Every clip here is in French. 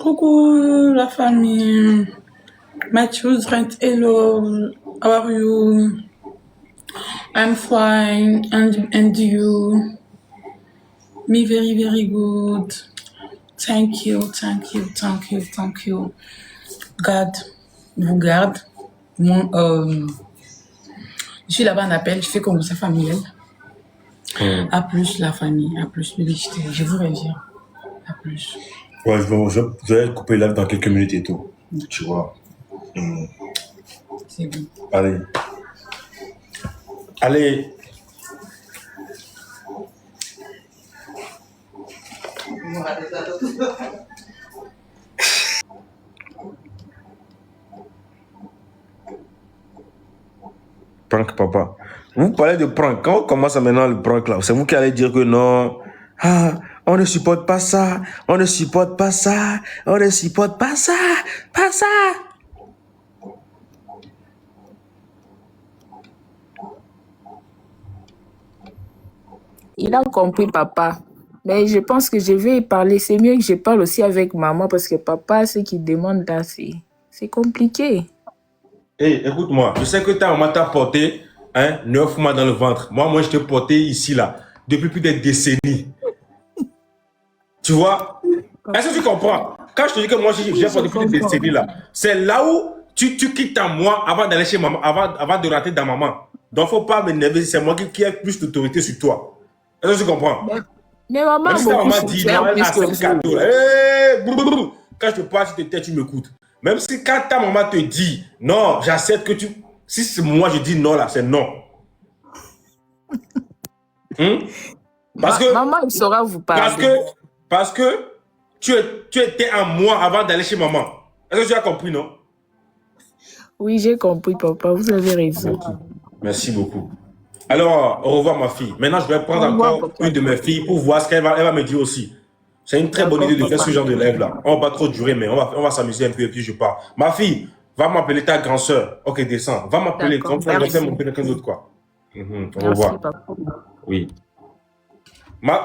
Coucou la famille. My children, hello. How are you? I'm fine. And you? Me very, very good. Thank you, thank you, thank you, thank you. God vous garde. Moi, je suis là-bas en appel, je fais comme ça familial. À plus la famille, à plus le je vous reviens. À plus. Ouais, je vais couper live dans quelques minutes et tout. Tu vois. C'est bon. Allez. Allez. Prank, papa. Vous parlez de prank. Quand on commence maintenant le prank là, c'est vous qui allez dire que non. Ah, on ne supporte pas ça. On ne supporte pas ça. On ne supporte pas ça. Pas ça. Il a compris, papa. Mais je pense que je vais y parler. C'est mieux que je parle aussi avec maman parce que papa, ce qu'il demande là, c'est compliqué. Hey, écoute-moi. Je sais que ta maman t'a porté 9 mois dans le ventre. Moi, je t'ai porté ici là depuis plus de décennies. Tu vois? Est-ce que tu comprends? Quand je te dis que moi, j'ai porté depuis des décennies là, c'est là où tu quittes à moi avant d'aller chez maman, avant de rentrer dans maman. Donc, faut pas m'énerver. C'est moi qui ai plus d'autorité sur toi. Est-ce que tu comprends? Mais maman, même si ta maman dit non, elle a 5 cadeaux. Quand je te parle, tu te tais, tu m'écoutes. Même si quand ta maman te dit non, j'accepte que tu. Si c'est moi, je dis non là, c'est non. Parce que. Maman, il saura vous parler. Parce que tu étais à moi avant d'aller chez maman. Est-ce que tu as compris, non? Oui, j'ai compris, papa. Vous avez raison. Merci beaucoup. Alors, au revoir, ma fille. Maintenant, je vais prendre encore une de mes filles pour voir ce qu'elle va me dire aussi. C'est une très bonne idée de faire ce genre de live-là. On va pas trop durer, mais on va s'amuser un peu et puis je pars. Ma fille, va m'appeler ta grande sœur. Ok, descends. Va m'appeler comme ça, je vais m'appeler quelqu'un d'autre, quoi. Au revoir. Oui.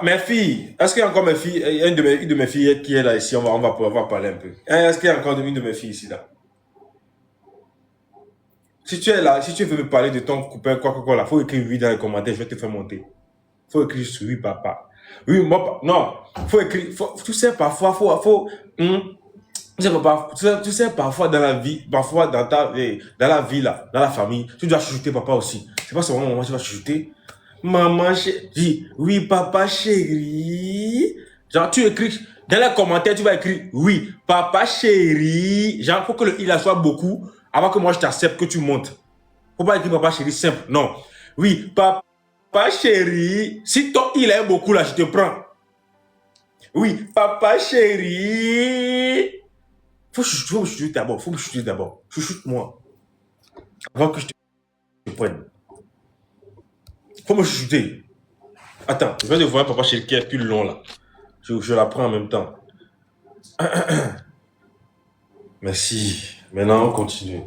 Mes filles, est-ce qu'il y a encore mes filles, une de mes filles qui est là ici, on va pouvoir parler un peu. Est-ce qu'il y a encore une de mes filles ici, là? Si tu es là, si tu veux me parler de ton copain, quoi, là, faut écrire oui dans les commentaires, je vais te faire monter. Faut écrire oui, papa. Oui, moi, non, faut écrire, tu sais, parfois, tu sais, parfois dans la vie, parfois dans la vie, là, dans la famille, tu dois chuchoter papa aussi. C'est pas seulement maman, tu vas chuchoter. Maman chérie, oui, papa chéri. Genre, tu écris, dans les commentaires, tu vas écrire oui, papa chéri. Genre, faut que le il soit beaucoup avant que moi je t'accepte que tu montes. Faut pas écrire papa chéri simple, non. Oui, papa chéri. Si ton il est beaucoup là, je te prends. Oui, papa chéri. Faut me chuchoter d'abord, Chuchote-moi. Avant que je te prenne. Faut me chuchoter. Attends, je vais te voir papa chéri qui est plus long là. Je la prends en même temps. Merci. Maintenant, on continue.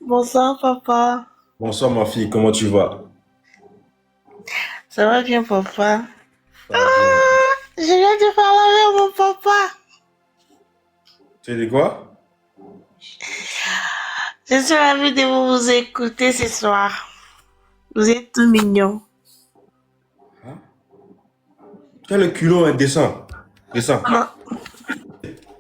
Bonsoir, papa. Bonsoir, ma fille. Comment tu vas? Ça va bien, papa? Je viens de parler avec mon papa. Tu dis quoi? Je suis ravie de vous écouter ce soir. Vous êtes tout mignon. Tu as le culot indécent. Descends.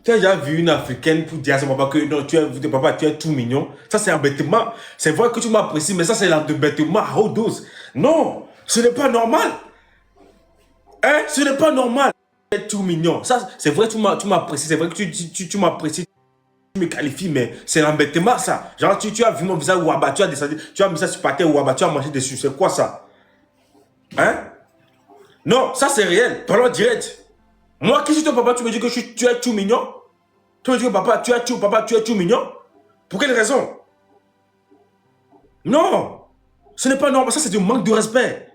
Tu as déjà vu une Africaine pour dire à son papa que non, tu es tout mignon. Ça, c'est un bêtement. C'est vrai que tu m'apprécies, mais ça, c'est l'embêtement à haute dose. Non, ce n'est pas normal. Hein? Ce n'est pas normal. Tu es tout mignon. Ça, c'est vrai que tu m'apprécies. C'est vrai que tu m'apprécies. Tu me qualifies, mais c'est l'embêtement, ça. Genre, tu as vu mon visage Ouaba, tu as descendu, tu as mis ça sur patin Ouaba, tu as mangé dessus. C'est quoi ça? Hein? Non, ça, c'est réel. Parlons direct. Moi, qui suis ton papa, tu me dis que tu es tout mignon? Tu me dis que papa, tu es tout mignon? Pour quelle raison? Non! Ce n'est pas normal, ça c'est du manque de respect.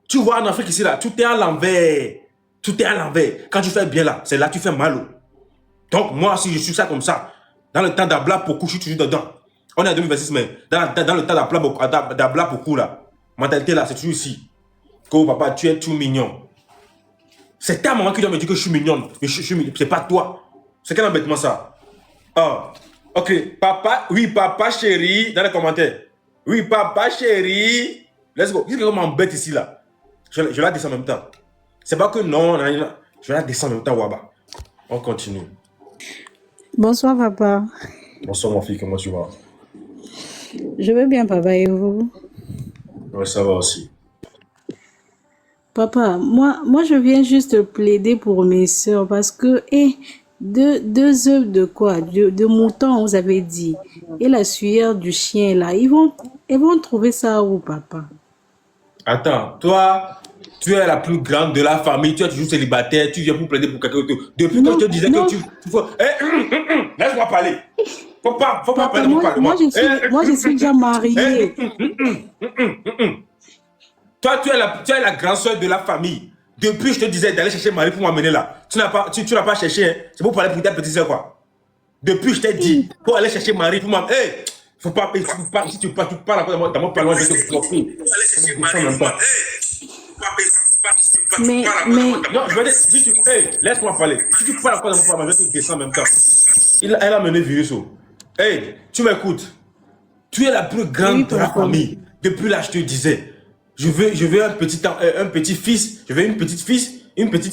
Tu vois en Afrique ici, là, tout est à l'envers. Tout est à l'envers. Quand tu fais bien là, c'est là que tu fais mal. Donc moi, si je suis ça comme ça, dans le temps d'Abla Pokou, je suis toujours dedans. On est en 2026, mais dans le temps d'Abla Pokou, là, mentalité là, c'est toujours ici. Que papa, tu es tout mignon. C'est ta maman qui doit me dire que je suis mignonne. C'est pas toi. C'est quel embêtement ça? Ah, ok. Papa, oui, papa chéri, dans les commentaires. Oui, papa chéri. Let's go. Qu'est-ce que m'embête ici là? Je la descends en même temps. C'est pas que non, je la descends en même temps, Waba. On continue. Bonsoir, papa. Bonsoir, mon fils, comment tu vas? Je vais bien, papa, et vous? Ouais, ça va aussi. Papa, moi, je viens juste plaider pour mes sœurs parce que, deux œufs de quoi? De mouton, vous avez dit. Et la sueur du chien, là, ils vont trouver ça où, papa? Attends, toi, tu es la plus grande de la famille, tu es toujours célibataire, tu viens pour plaider pour quelqu'un d'autre. Depuis que je te disais que tu faut... laisse-moi parler. Faut pas Papa, parler, moi, je suis déjà mariée. Toi, tu es la grande soeur de la famille. Depuis, je te disais d'aller chercher Marie pour m'amener là. Tu n'as pas cherché, hein. C'est pour parler pour ta petite soeur, quoi. Depuis, je t'ai dit, pour aller chercher Marie pour m'amener. Hey, faut pas, si tu parles dans mon parlement, je vais te bloquer. Mais... Non, je vais dire, hey, laisse-moi parler. Si tu parles encore dans mon parlement, je vais te descendre en même temps. Elle a mené virus. Hey, tu m'écoutes. Tu es la plus grande de la famille. Depuis là, je te disais, je veux un petit fils, je veux une petite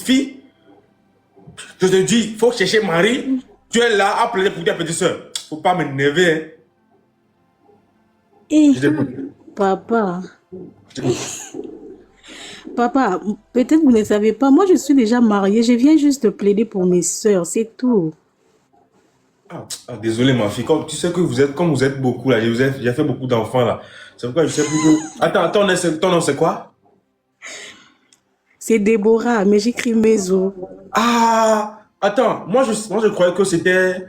fille. Je te dis, il faut chercher Marie. Tu es là à plaider pour ta petite soeur. Faut pas m'énerver. Papa. Papa, peut-être vous ne savez pas, moi je suis déjà mariée, je viens juste de plaider pour mes sœurs, c'est tout. Désolé ma fille, comme tu sais que comme vous êtes beaucoup là, j'ai fait beaucoup d'enfants là. C'est pourquoi je sais plus que... Attends, ton nom c'est quoi? C'est Déborah, mais j'écris Maison. Ah, attends, moi je croyais que c'était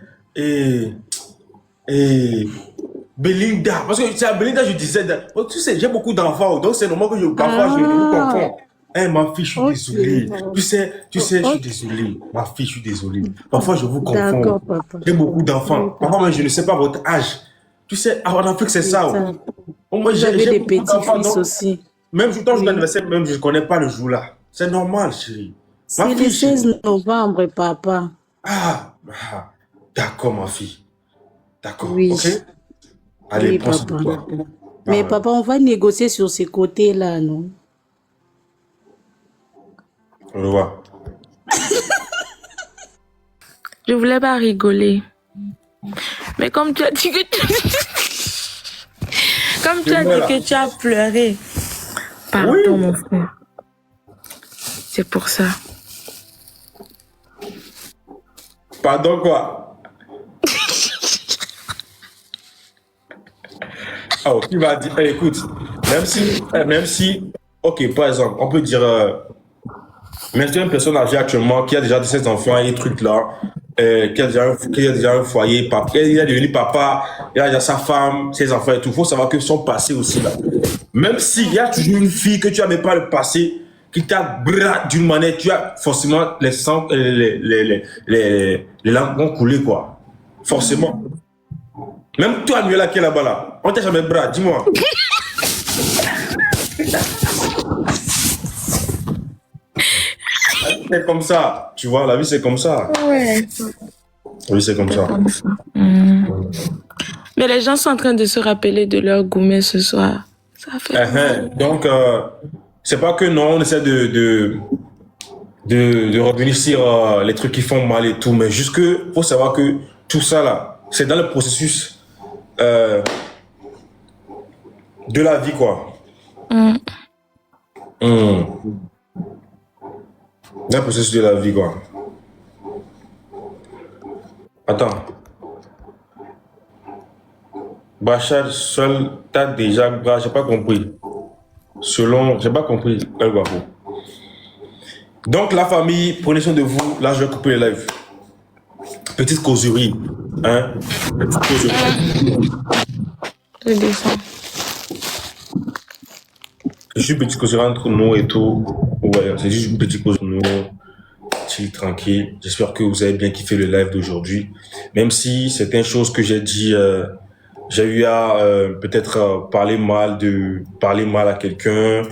Belinda, parce que c'est à Belinda je disais, tu sais, j'ai beaucoup d'enfants, donc c'est normal que parfois je me confonds. Ma fille, je suis désolé. Tu sais, je suis désolé. Ma fille, je suis désolé. Parfois, je vous confonds. D'accord, papa. J'ai beaucoup d'enfants. Parfois, même, je ne sais pas votre âge. Tu sais, en Afrique, c'est ça. Moi, J'avais des petits-fils aussi. Même ton jour d'anniversaire, même, je ne connais pas le jour là. C'est normal, chérie. C'est le 16 novembre, papa. D'accord, ma fille. D'accord, oui. ok? Allez, oui, prends papa. sur toi. Mais papa, on va négocier sur ces côtés-là, non? On le voit. Je voulais pas rigoler. Mais comme tu as dit que tu as pleuré. Pardon, oui. Mon frère. C'est pour ça. Pardon quoi? Tu vas dire, écoute, même si, ok, par exemple, on peut dire, même si une personne âgée actuellement qui a déjà 17 enfants et des trucs là, qui a déjà un foyer, il a devenu papa, il a déjà sa femme, ses enfants et tout, il faut savoir que sont passés aussi là. Même s'il y a toujours une fille que tu n'avais pas le passé, qui t'a bras d'une manière, tu as forcément les langues vont couler quoi. Forcément. Même toi, Nuela qui est là-bas là, on t'a jamais bras, dis-moi. C'est comme ça, tu vois, la vie c'est comme ça. Ouais. Oui, c'est comme ça. Mais les gens sont en train de se rappeler de leur gourmet ce soir. Ça fait donc, c'est pas que non, on essaie de revenir sur les trucs qui font mal et tout, mais juste que faut savoir que tout ça là, c'est dans le processus de la vie quoi. Dans le processus de la vie quoi. Attends. Bachar, seul, t'as déjà bras, j'ai pas compris. J'ai pas compris. Donc la famille, prenez soin de vous. Là, je vais couper le live. Petite causerie, hein. Petite causerie. Je descends. Je suis petite causerie entre nous et tout. Ouais, c'est juste une petite causerie entre nous. Chill, tranquille. J'espère que vous avez bien kiffé le live d'aujourd'hui. Même si certaines choses que j'ai dit, j'ai eu à peut-être parler mal à quelqu'un,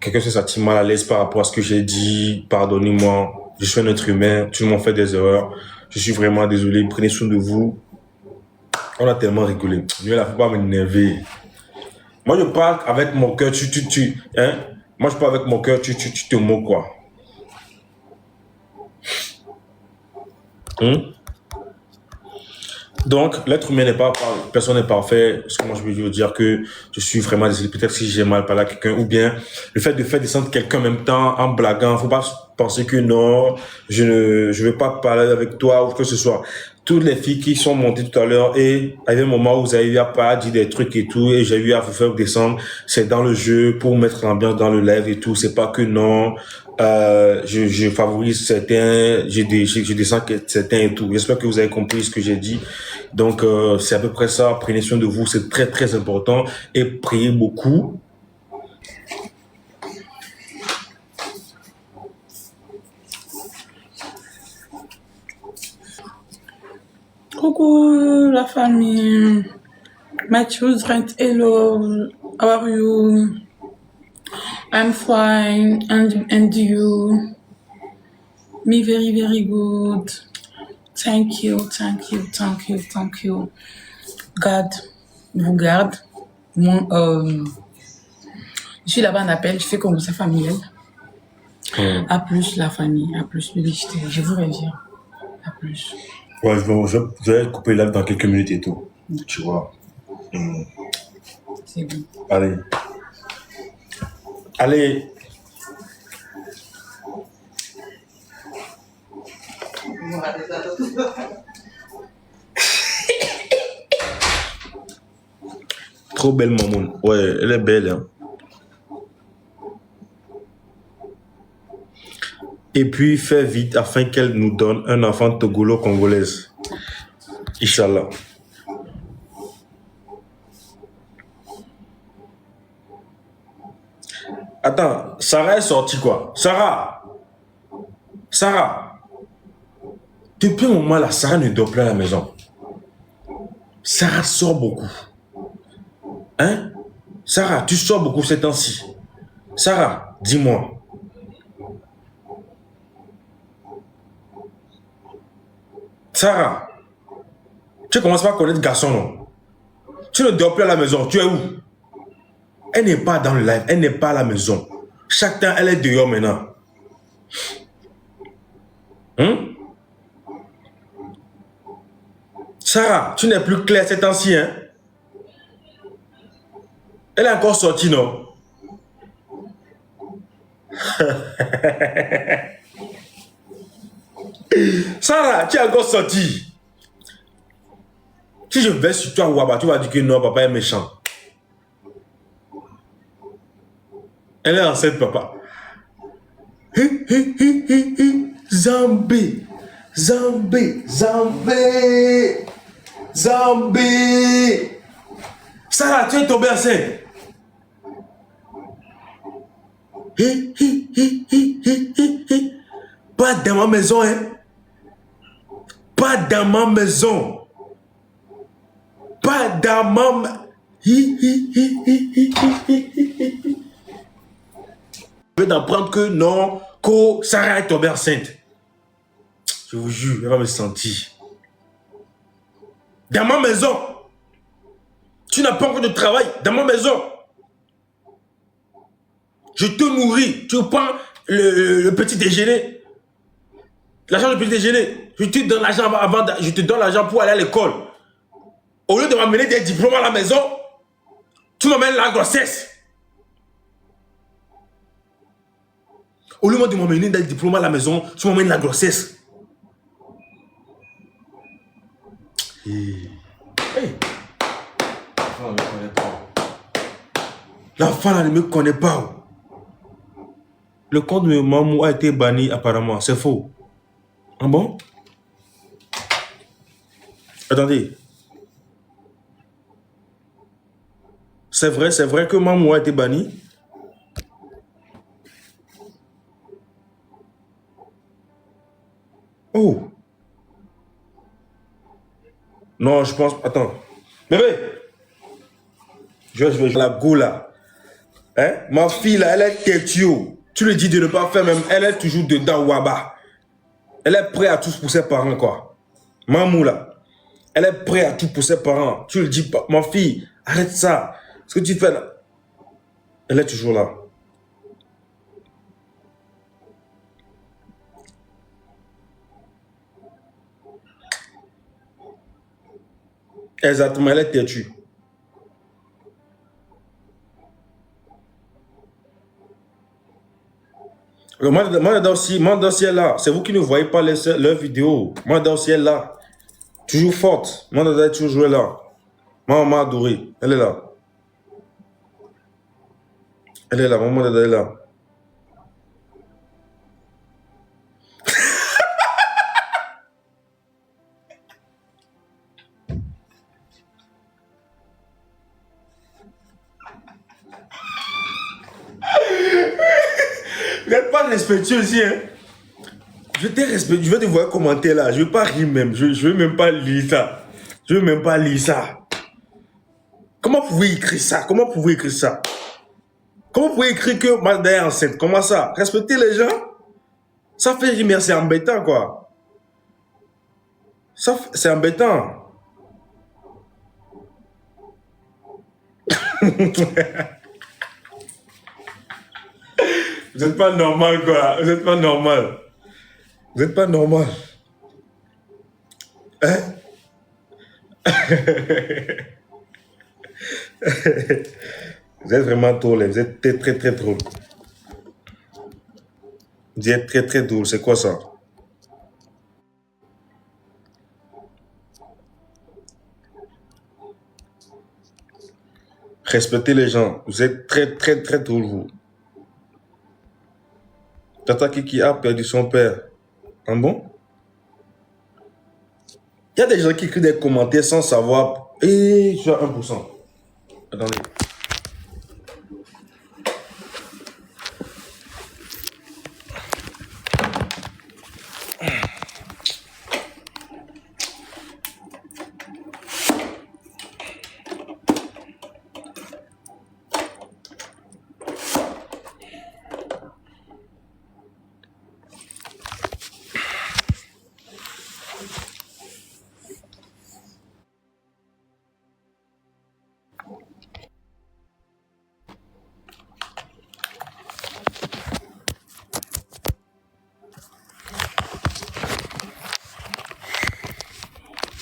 quelqu'un se sentit mal à l'aise par rapport à ce que j'ai dit, pardonnez-moi. Je suis un être humain, tout le monde fait des erreurs. Je suis vraiment désolé, prenez soin de vous. On a tellement rigolé. Mieux là, faut pas m'énerver. Moi, je parle avec mon cœur, hein? Moi, je parle avec mon cœur, tu te moques, quoi. Hein? Donc, l'être humain n'est pas, personne n'est parfait. Parce que moi, je veux dire que je suis vraiment désolé. Peut-être si j'ai mal parlé à quelqu'un, ou bien le fait de faire descendre quelqu'un en même temps, en blaguant, faut pas penser que non, je vais pas parler avec toi, ou que ce soit. Toutes les filles qui sont montées tout à l'heure, et il y avait un moment où vous avez eu à pas dire des trucs et tout, et j'ai eu à vous faire descendre, c'est dans le jeu, pour mettre l'ambiance dans le live et tout, c'est pas que non, je favorise certains, je descends certains et tout. J'espère que vous avez compris ce que j'ai dit. Donc, c'est à peu près ça. Prenez soin de vous, c'est très, très important. Et priez beaucoup. Coucou la famille. Matthews Rent, hello. How are you? I'm fine. And you? Me very, very good. Thank you. God vous garde. Je suis là-bas en appel, je fais comme ça familial. À plus la famille, à plus bébé, je vous reviens. À plus. Ouais, je vais couper live dans quelques minutes et tout. Tu vois. C'est bon. Allez. Allez. Trop belle, maman. Ouais, elle est belle. Hein. Et puis, fais vite afin qu'elle nous donne un enfant togolo-congolaise. Inch'Allah. Attends, Sarah est sortie quoi? Sarah! Depuis un moment là, Sarah ne dort plus à la maison. Sarah sort beaucoup. Hein? Sarah, tu sors beaucoup ces temps-ci. Sarah, dis-moi. Sarah, tu commences pas à connaître garçon, non? Tu ne dors plus à la maison, tu es où? Elle n'est pas dans le live, elle n'est pas à la maison. Chaque temps, elle est dehors maintenant. Sarah, tu n'es plus claire ces temps-ci, hein? Elle est encore sortie, non? Sarah, tu es encore sortie. Si je vais sur toi, Waba, tu vas dire que non, papa est méchant. Elle est enceinte, papa. Zambé. Sarah, tu es tombée enceinte. Pas dans ma maison, hein. Pas dans ma maison. Pas dans ma... Je vais d'apprendre que non, que Sarah est tombée enceinte. Je vous jure, elle va me sentir. Dans ma maison. Tu n'as pas encore de travail dans ma maison. Je te nourris. Tu prends le petit déjeuner. L'argent du petit déjeuner. Je te donne l'argent je te donne l'argent pour aller à l'école. Au lieu de m'amener des diplômes à la maison, tu m'amènes la grossesse. Au lieu de m'amener des diplômes à la maison, tu m'amènes la grossesse. Hey. L'enfant là ne me connaît pas. Le compte de Mamou a été banni apparemment. C'est faux. Ah bon? Attendez. C'est vrai que Mamou a été banni. Oh. Non, je pense... Attends. Bébé. Je vais la go là. Hein? Ma fille, là, elle est têtue. Tu lui dis de ne pas faire même. Elle est toujours dedans, Waba. Elle est prête à tout pour ses parents, quoi. Mamou, là. Elle est prête à tout pour ses parents. Tu lui dis, ma fille, arrête ça. Ce que tu fais, là. Elle est toujours là. Exactement, elle est têtue. Manda aussi est là. C'est vous qui ne voyez pas leurs vidéos. Manda aussi est là. Toujours forte. Manda est toujours là. Maman adorée. Elle est là. Elle est là. Maman Dada est là. Vous n'êtes pas respectueux aussi, hein? Je t'ai respecté. Je vais te voir commenter là. Je ne vais pas rire même. Je ne vais même pas lire ça. Je ne vais même pas lire ça. Comment vous pouvez écrire ça? Comment vous pouvez écrire ça? Comment vous pouvez écrire que Magda est enceinte? Comment ça? Respectez les gens? Ça fait rire, mais c'est embêtant, quoi. Ça, c'est embêtant. Vous n'êtes pas normal, quoi. Vous n'êtes pas normal. Vous n'êtes pas normal. Hein? Vous êtes vraiment drôle. Vous êtes très, très, très drôle. Vous êtes très, très drôle. C'est quoi ça? Respectez les gens. Vous êtes très, très, très drôle, vous. Tata Kiki a perdu son père. Ah bon? Il y a des gens qui écrivent des commentaires sans savoir. Et je suis à 1%. Attendez.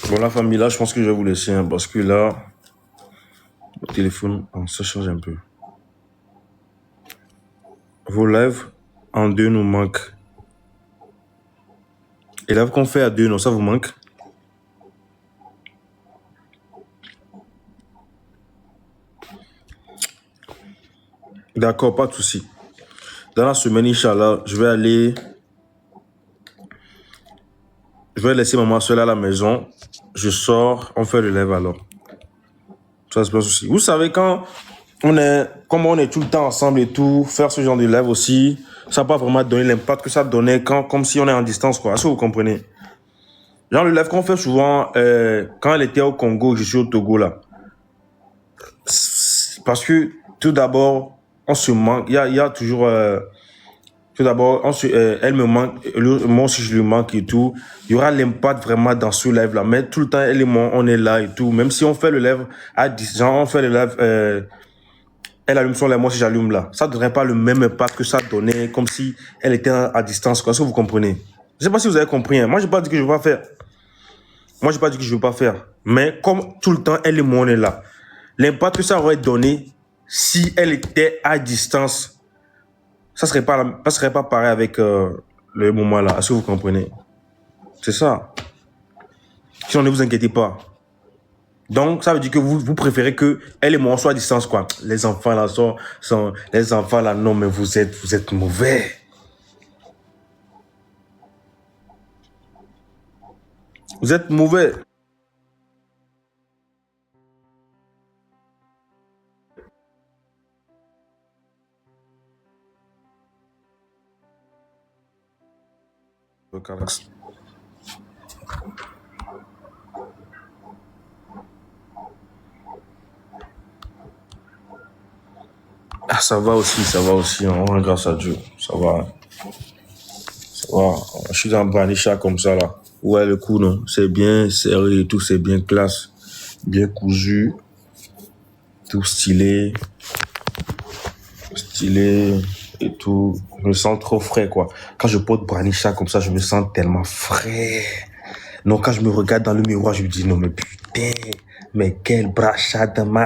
Bon, la famille, là, je pense que je vais vous laisser, hein, parce que là, le téléphone, ça change un peu. Vos lives en deux nous manquent. Et live qu'on fait à deux, non, ça vous manque? D'accord, pas de souci. Dans la semaine, Inch'Allah, je vais laisser maman seule à la maison. Je sors, on fait le live alors. Ça c'est pas de souci. Vous savez, comme on est tout le temps ensemble et tout, faire ce genre de live aussi, ça n'a pas vraiment donné l'impact que ça donnait comme si on est en distance, quoi. Est-ce que vous comprenez? Genre le live qu'on fait souvent, quand elle était au Congo, je suis au Togo là. Parce que tout d'abord, on se manque. Il y a toujours... tout d'abord, elle me manque, moi aussi je lui manque et tout. Il y aura l'impact vraiment dans ce live-là. Mais tout le temps, elle et moi, on est là et tout. Même si on fait le live à 10 genre on fait le live, elle allume son live, moi si j'allume là. Ça ne donnerait pas le même impact que ça donnait, comme si elle était à distance. Est-ce que vous comprenez? Je ne sais pas si vous avez compris. Hein. Moi, je n'ai pas dit que je ne veux pas faire. Moi, je n'ai pas dit que je ne veux pas faire. Mais comme tout le temps, elle et moi, on est là. L'impact que ça aurait donné si elle était à distance, ça serait pas pareil avec le moment là. Est-ce que vous comprenez? C'est ça. Sinon, ne vous inquiétez pas. Donc, ça veut dire que vous préférez que elle et moi soient à distance, quoi. Les enfants là les enfants là, non, mais vous êtes mauvais. Vous êtes mauvais. Ah, Ça va aussi, on rend grâce à Dieu. Ça va. Je suis dans Branisha comme ça là. Ouais, le coup, non. C'est bien serré et tout, c'est bien classe. Bien cousu. Tout stylé. Et tout. Je me sens trop frais, quoi. Quand je porte Branisha comme ça, je me sens tellement frais. Non, quand je me regarde dans le miroir, je me dis, non, mais putain, mais quel brachat de main.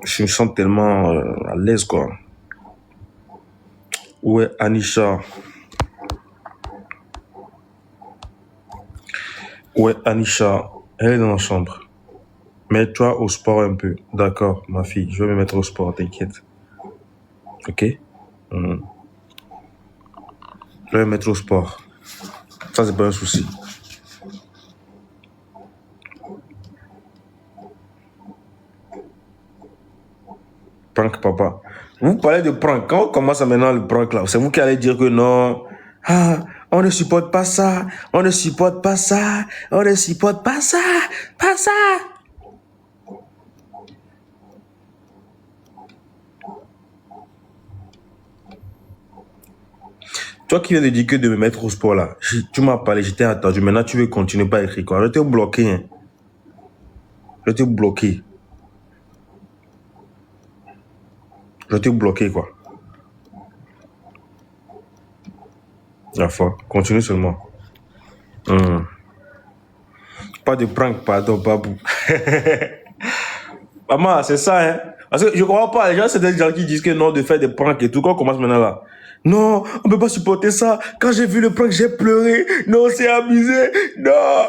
Je me sens tellement à l'aise, quoi. Ouais, Anisha. Elle est dans la chambre. Mets-toi au sport un peu. D'accord, ma fille, je vais me mettre au sport, t'inquiète. Ok? Je vais me mettre au sport. Ça, c'est pas un souci. Prank, papa. Vous parlez de prank. Quand on commence à maintenant le prank là, c'est vous qui allez dire que non. Ah, on ne supporte pas ça. Pas ça. Toi qui viens de dire que de me mettre au sport là, tu m'as parlé, j'étais attendu. Maintenant, tu veux continuer pas à écrire quoi? Je t'ai bloqué. Hein. Je t'ai bloqué quoi. La fois, continue seulement. Pas de prank, pardon, babou. Maman, c'est ça, hein. Parce que je crois pas, les gens, c'est des gens qui disent que non, de faire des pranks et tout. Quand on commence maintenant là. Non, on peut pas supporter ça. Quand j'ai vu le prank, j'ai pleuré. Non, c'est abusé. Non.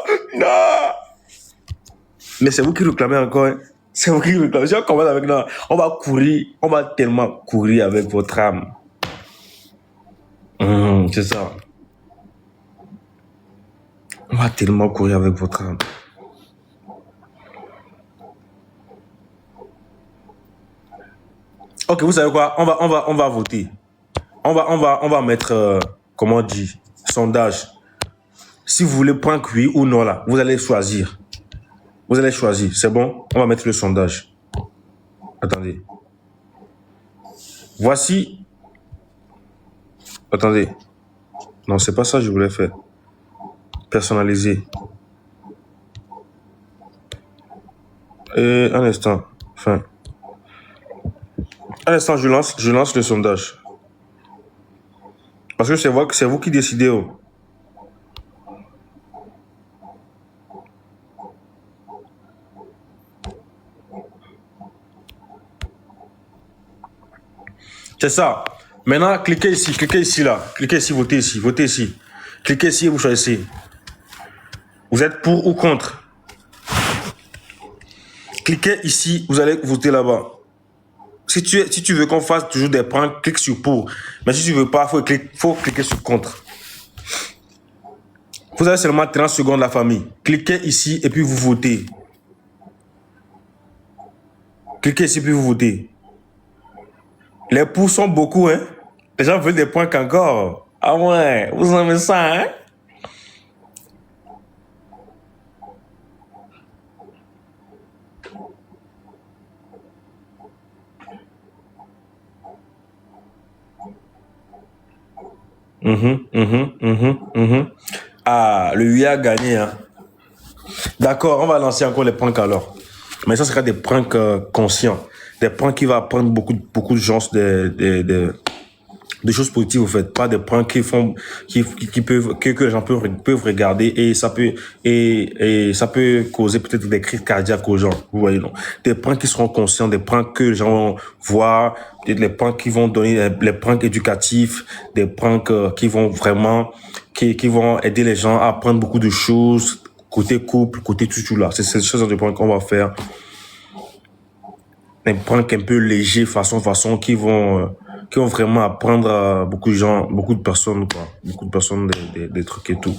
Mais c'est vous qui réclamez encore, hein. C'est vous qui réclamez. Si on commence avec nous, on va courir. On va tellement courir avec votre âme. C'est ça. On va tellement courir avec votre âme. Ok, vous savez quoi? On va voter. On va mettre, comment on dit, sondage. Si vous voulez prank oui ou non là, vous allez choisir. C'est bon? On va mettre le sondage. Attendez. Voici. Attendez. Non, c'est pas ça que je voulais faire. Personnaliser. Et un instant. Enfin. Un instant, je lance le sondage. Parce que c'est vous qui décidez. Oh. C'est ça. Maintenant, cliquez ici là. Cliquez ici, votez ici. Cliquez ici et vous choisissez. Vous êtes pour ou contre? Cliquez ici, vous allez voter là-bas. Si tu veux qu'on fasse toujours des pranks, clique sur pour. Mais si tu veux pas, faut cliquer sur contre. Vous avez seulement 30 secondes la famille. Cliquez ici et puis vous votez. Cliquez ici et puis vous votez. Les pour sont beaucoup, hein. Les gens veulent des pranks encore. Ah ouais, vous aimez ça, hein. Ah, le 8 a gagné, hein. D'accord, on va lancer encore les pranks alors. Mais ça sera des pranks conscients. Des pranks qui vont apprendre beaucoup de gens des choses positives, en fait. Pas des pranks que les gens peuvent regarder et ça peut causer peut-être des crises cardiaques aux gens. Vous voyez, non? Des pranks qui seront conscients, des pranks que les gens vont voir, des pranks qui vont donner les pranks éducatifs, des pranks qui vont vraiment, qui vont aider les gens à apprendre beaucoup de choses, côté couple, côté tout là. C'est ces choses de pranks qu'on va faire. Des pranks un peu légers, façon, qui vont vraiment apprendre à beaucoup de gens, beaucoup de personnes, quoi. Beaucoup de personnes des trucs et tout.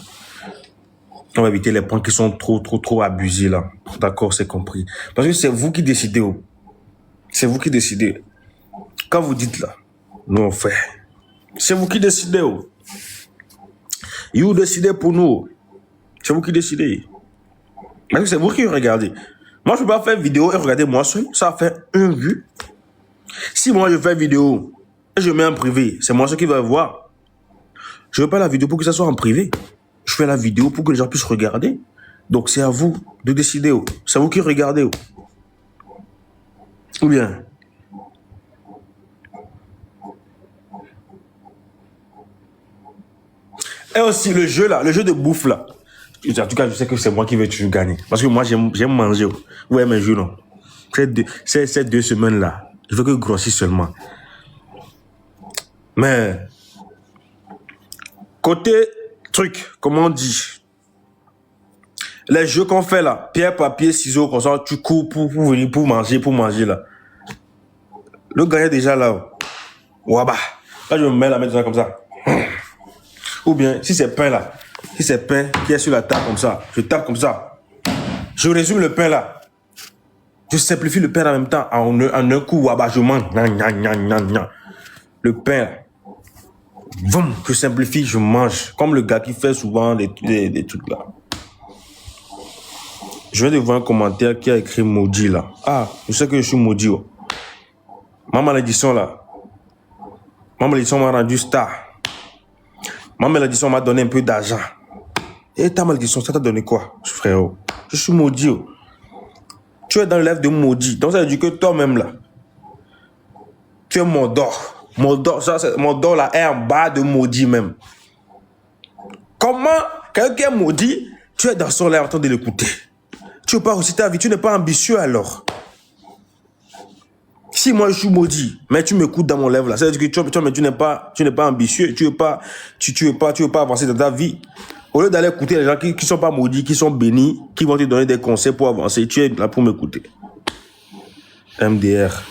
On va éviter les pranks qui sont trop abusés, là. D'accord, c'est compris. Parce que c'est vous qui décidez, oh. C'est vous qui décidez. Quand vous dites là, nous on fait. C'est vous qui décidez, oh. Vous décidez pour nous. C'est vous qui décidez. Parce que c'est vous qui regardez. Moi, je peux pas faire vidéo et regarder moi seul. Ça va faire 1 vue. Si moi, je fais vidéo et je mets en privé, c'est moi seul qui va voir. Je veux pas la vidéo pour que ça soit en privé. Je fais la vidéo pour que les gens puissent regarder. Donc, c'est à vous de décider. C'est à vous qui regardez. Ou bien... Et aussi le jeu là, le jeu de bouffe là. En tout cas, je sais que c'est moi qui vais toujours gagner. Parce que moi, j'aime manger. Ouais, mais je non. Ces 2 semaines là, je veux que grossir seulement. Mais, côté truc, comment on dit, les jeux qu'on fait là, pierre, papier, ciseaux, comme ça, tu cours pour venir, pour manger là. Le gars est déjà là. Ouah, là, je me mets là maintenant comme ça. Ou bien, si c'est pain là, si c'est pain qui est sur la table comme ça, je tape comme ça. Je résume le pain là. Je simplifie le pain en même temps. En un coup, je mange. Le pain là. Boum, je simplifie, je mange. Comme le gars qui fait souvent des trucs là. Je viens de voir un commentaire qui a écrit maudit là. Ah, je sais que je suis maudit. Ma malédiction là. Ma malédiction m'a rendu star. Ma malédiction m'a donné un peu d'argent. Et ta malédiction, ça t'a donné quoi, frère? Je suis maudit. Tu es dans le lèvre de maudit. Donc ça veut dire que toi-même là, tu es Mordor. Mordor là est en bas de maudit même. Comment quelqu'un qui est maudit, tu es dans son lèvre en train de l'écouter? Tu veux pas aussi ta vie, tu n'es pas ambitieux alors. Si moi je suis maudit, mais tu m'écoutes dans mon lèvre là, ça veut dire que tu n'es pas ambitieux, tu veux pas avancer dans ta vie. Au lieu d'aller écouter les gens qui sont pas maudits, qui sont bénis, qui vont te donner des conseils pour avancer, tu es là pour m'écouter. MDR.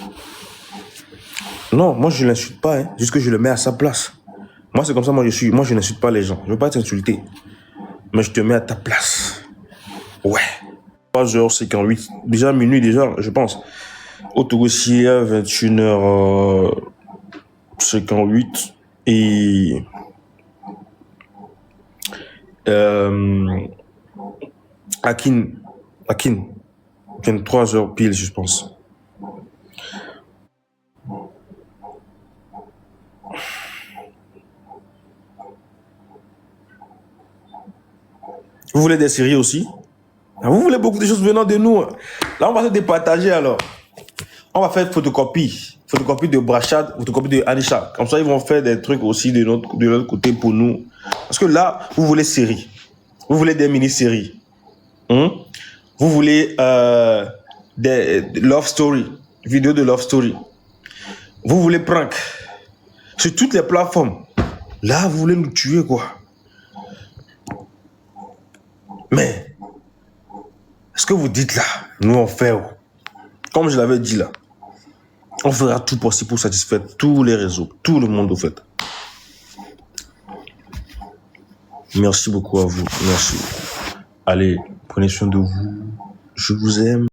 Non, moi je l'insulte pas, hein, juste que je le mets à sa place. Moi c'est comme ça, moi je n'insulte pas les gens. Je veux pas t'insulter, mais je te mets à ta place. Ouais. 3h58, déjà minuit déjà, je pense. Au Togo, c'est à 21h58 et Akin, 23h pile, je pense. Vous voulez des séries aussi? Vous voulez beaucoup de choses venant de nous? Là, on va se départager alors. On va faire photocopie de Brachad, photocopie de Anisha. Comme ça, ils vont faire des trucs aussi de l'autre côté pour nous. Parce que là, vous voulez séries. Vous voulez des mini-séries. Vous voulez des love story, vidéos de love story. Vous voulez prank. Sur toutes les plateformes. Là, vous voulez nous tuer, quoi. Mais, ce que vous dites là, nous on fait. Comme je l'avais dit là. On fera tout possible pour satisfaire tous les réseaux, tout le monde au fait. Merci beaucoup à vous. Merci. Allez, prenez soin de vous. Je vous aime.